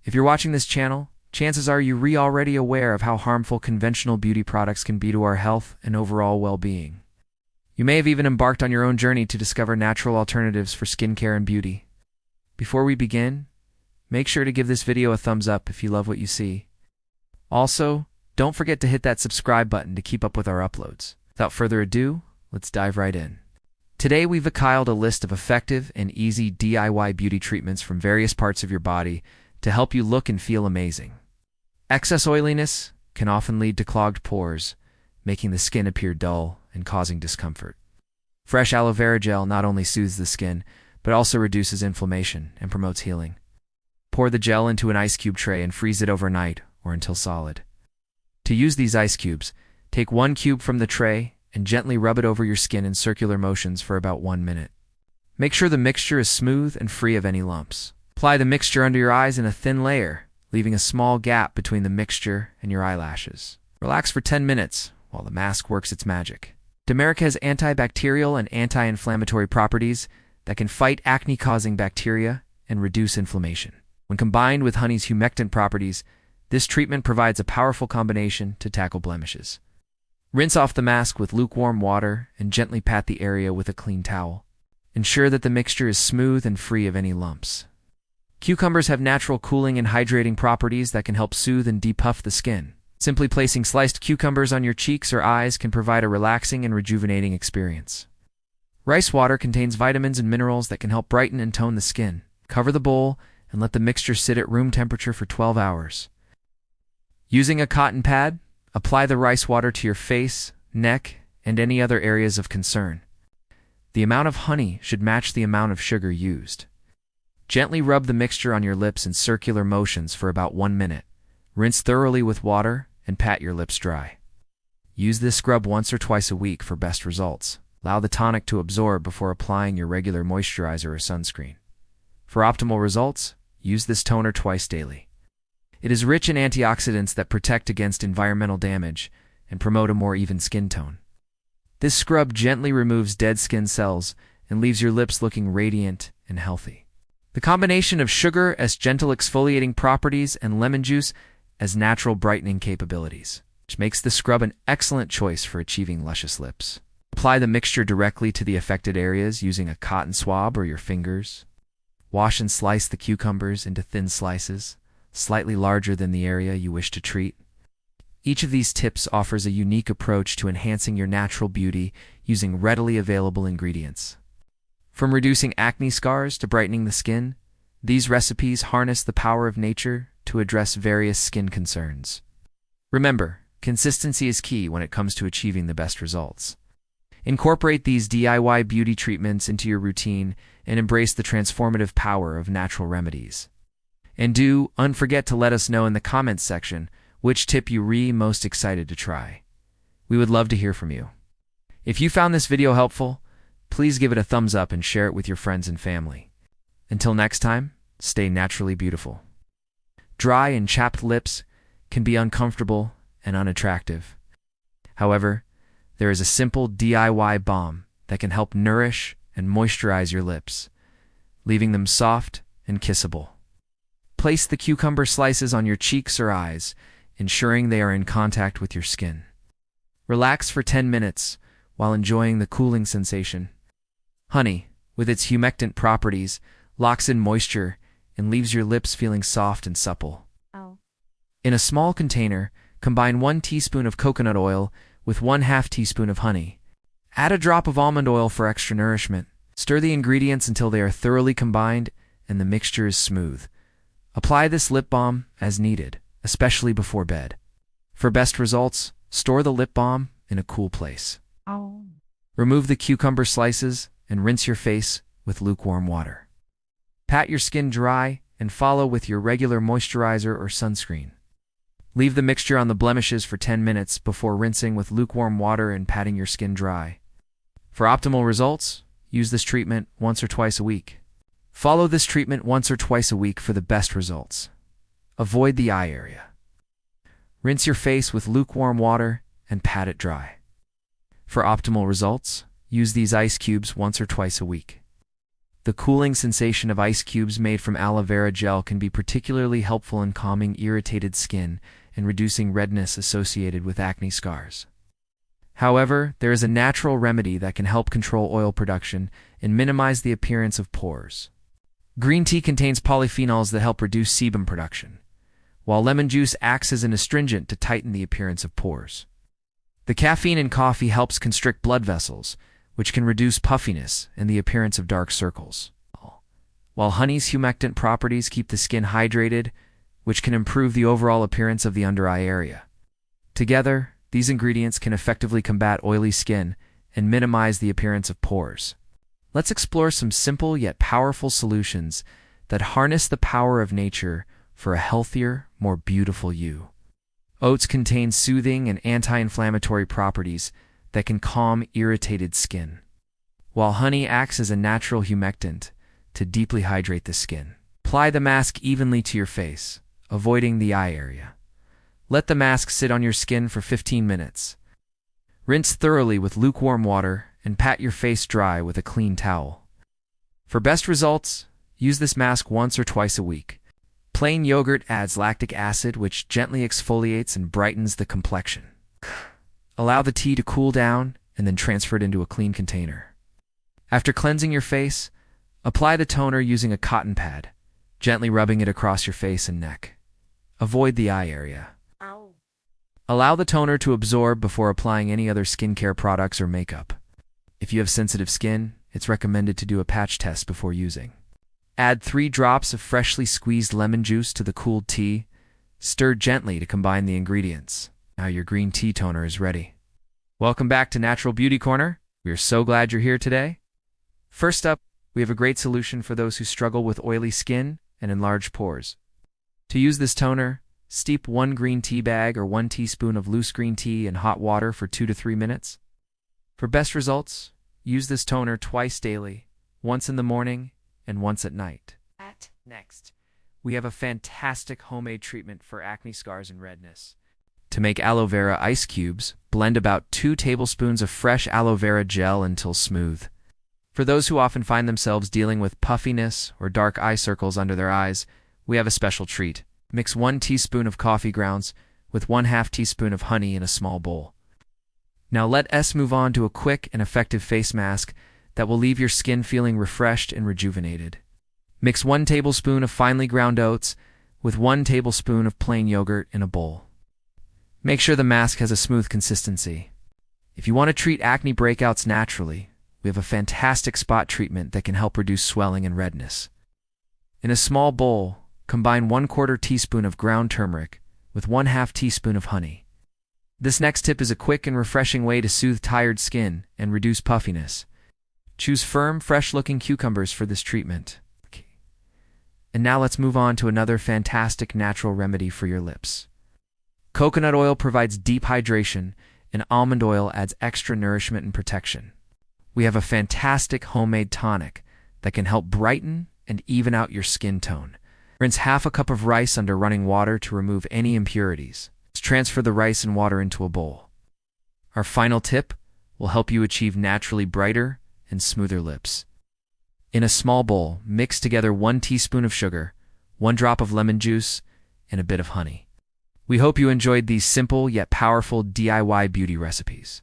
If you're watching this channel, chances are you're already aware of how harmful conventional beauty products can be to our health and overall well-being. You may have even embarked on your own journey to discover natural alternatives for skincare and beauty. Before we begin, make sure to give this video a thumbs up if you love what you see. Also, don't forget to hit that subscribe button to keep up with our uploads. Without further ado, let's dive right in. Today we've compiled a list of effective and easy DIY beauty treatments from various parts of your body to help you look and feel amazing. Excess oiliness can often lead to clogged pores, making the skin appear dull and causing discomfort. Fresh aloe vera gel not only soothes the skin, but also reduces inflammation and promotes healing. Pour the gel into an ice cube tray and freeze it overnight or until solid. To use these ice cubes, take 1 cube from the tray and gently rub it over your skin in circular motions for about 1 minute. Make sure the mixture is smooth and free of any lumps. Apply the mixture under your eyes in a thin layer, leaving a small gap between the mixture and your eyelashes. Relax for 10 minutes while the mask works its magic. Turmeric has antibacterial and anti-inflammatory properties that can fight acne-causing bacteria and reduce inflammation. When combined with honey's humectant properties, this treatment provides a powerful combination to tackle blemishes. Rinse off the mask with lukewarm water and gently pat the area with a clean towel. Ensure that the mixture is smooth and free of any lumps. Cucumbers have natural cooling and hydrating properties that can help soothe and depuff the skin. Simply placing sliced cucumbers on your cheeks or eyes can provide a relaxing and rejuvenating experience. Rice water contains vitamins and minerals that can help brighten and tone the skin. Cover the bowl and let the mixture sit at room temperature for 12 hours. Using a cotton pad, apply the rice water to your face, neck, and any other areas of concern. The amount of honey should match the amount of sugar used. Gently rub the mixture on your lips in circular motions for about 1 minute. Rinse thoroughly with water and pat your lips dry. Use this scrub once or twice a week for best results. Allow the tonic to absorb before applying your regular moisturizer or sunscreen. For optimal results, use this toner twice daily. It is rich in antioxidants that protect against environmental damage and promote a more even skin tone. This scrub gently removes dead skin cells and leaves your lips looking radiant and healthy. The combination of sugar as gentle exfoliating properties and lemon juice as natural brightening capabilities, which makes the scrub an excellent choice for achieving luscious lips. Apply the mixture directly to the affected areas using a cotton swab or your fingers. Wash and slice the cucumbers into thin slices, slightly larger than the area you wish to treat. Each of these tips offers a unique approach to enhancing your natural beauty using readily available ingredients. From reducing acne scars to brightening the skin, these recipes harness the power of nature to address various skin concerns. Remember, consistency is key when it comes to achieving the best results. Incorporate these DIY beauty treatments into your routine and embrace the transformative power of natural remedies. And don't forget to let us know in the comments section which tip you're most excited to try. We would love to hear from you. If you found this video helpful, please give it a thumbs up and share it with your friends and family. Until next time, stay naturally beautiful. Dry and chapped lips can be uncomfortable and unattractive. However, there is a simple DIY balm that can help nourish and moisturize your lips, leaving them soft and kissable. Place the cucumber slices on your cheeks or eyes, ensuring they are in contact with your skin. Relax for 10 minutes while enjoying the cooling sensation. Honey, with its humectant properties, locks in moisture and leaves your lips feeling soft and supple. In a small container, combine 1 teaspoon of coconut oil with 1/2 teaspoon of honey. Add a drop of almond oil for extra nourishment. Stir the ingredients until they are thoroughly combined and the mixture is smooth. Apply this lip balm as needed, especially before bed. For best results, store the lip balm in a cool place. Remove the cucumber slices and rinse your face with lukewarm water. Pat your skin dry and follow with your regular moisturizer or sunscreen. Leave the mixture on the blemishes for 10 minutes before rinsing with lukewarm water and patting your skin dry. For optimal results, use this treatment once or twice a week. Follow this treatment once or twice a week for the best results. Avoid the eye area. Rinse your face with lukewarm water and pat it dry. For optimal results, use these ice cubes once or twice a week. The cooling sensation of ice cubes made from aloe vera gel can be particularly helpful in calming irritated skin and reducing redness associated with acne scars. However, there is a natural remedy that can help control oil production and minimize the appearance of pores. Green tea contains polyphenols that help reduce sebum production, while lemon juice acts as an astringent to tighten the appearance of pores. The caffeine in coffee helps constrict blood vessels, which can reduce puffiness and the appearance of dark circles. While honey's humectant properties keep the skin hydrated, which can improve the overall appearance of the under-eye area. Together, these ingredients can effectively combat oily skin and minimize the appearance of pores. Let's explore some simple yet powerful solutions that harness the power of nature for a healthier, more beautiful you. Oats contain soothing and anti-inflammatory properties that can calm irritated skin, while honey acts as a natural humectant to deeply hydrate the skin. Apply the mask evenly to your face, avoiding the eye area. Let the mask sit on your skin for 15 minutes. Rinse thoroughly with lukewarm water and pat your face dry with a clean towel. For best results, use this mask once or twice a week. Plain yogurt adds lactic acid, which gently exfoliates and brightens the complexion. Allow the tea to cool down and then transfer it into a clean container. After cleansing your face, apply the toner using a cotton pad, gently rubbing it across your face and neck. Avoid the eye area. Ow. Allow the toner to absorb before applying any other skincare products or makeup. If you have sensitive skin, it's recommended to do a patch test before using. Add 3 drops of freshly squeezed lemon juice to the cooled tea. Stir gently to combine the ingredients. Now your green tea toner is ready. Welcome back to Natural Beauty Corner. We are so glad you're here today. First up, we have a great solution for those who struggle with oily skin and enlarged pores. To use this toner, steep 1 green tea bag or 1 teaspoon of loose green tea in hot water for 2 to 3 minutes. For best results, use this toner twice daily, once in the morning and once at night. Next, we have a fantastic homemade treatment for acne scars and redness. To make aloe vera ice cubes, blend about 2 tablespoons of fresh aloe vera gel until smooth. For those who often find themselves dealing with puffiness or dark eye circles under their eyes, we have a special treat. Mix 1 teaspoon of coffee grounds with 1/2 teaspoon of honey in a small bowl. Now let us move on to a quick and effective face mask that will leave your skin feeling refreshed and rejuvenated. Mix 1 tablespoon of finely ground oats with 1 tablespoon of plain yogurt in a bowl. Make sure the mask has a smooth consistency. If you want to treat acne breakouts naturally, we have a fantastic spot treatment that can help reduce swelling and redness. In a small bowl, combine 1/4 teaspoon of ground turmeric with 1/2 teaspoon of honey. This next tip is a quick and refreshing way to soothe tired skin and reduce puffiness. Choose firm, fresh-looking cucumbers for this treatment. And now let's move on to another fantastic natural remedy for your lips. Coconut oil provides deep hydration, and almond oil adds extra nourishment and protection. We have a fantastic homemade tonic that can help brighten and even out your skin tone. Rinse 1/2 cup of rice under running water to remove any impurities. Let's transfer the rice and water into a bowl. Our final tip will help you achieve naturally brighter and smoother lips. In a small bowl, mix together 1 teaspoon of sugar, 1 drop of lemon juice, and a bit of honey. We hope you enjoyed these simple yet powerful DIY beauty recipes.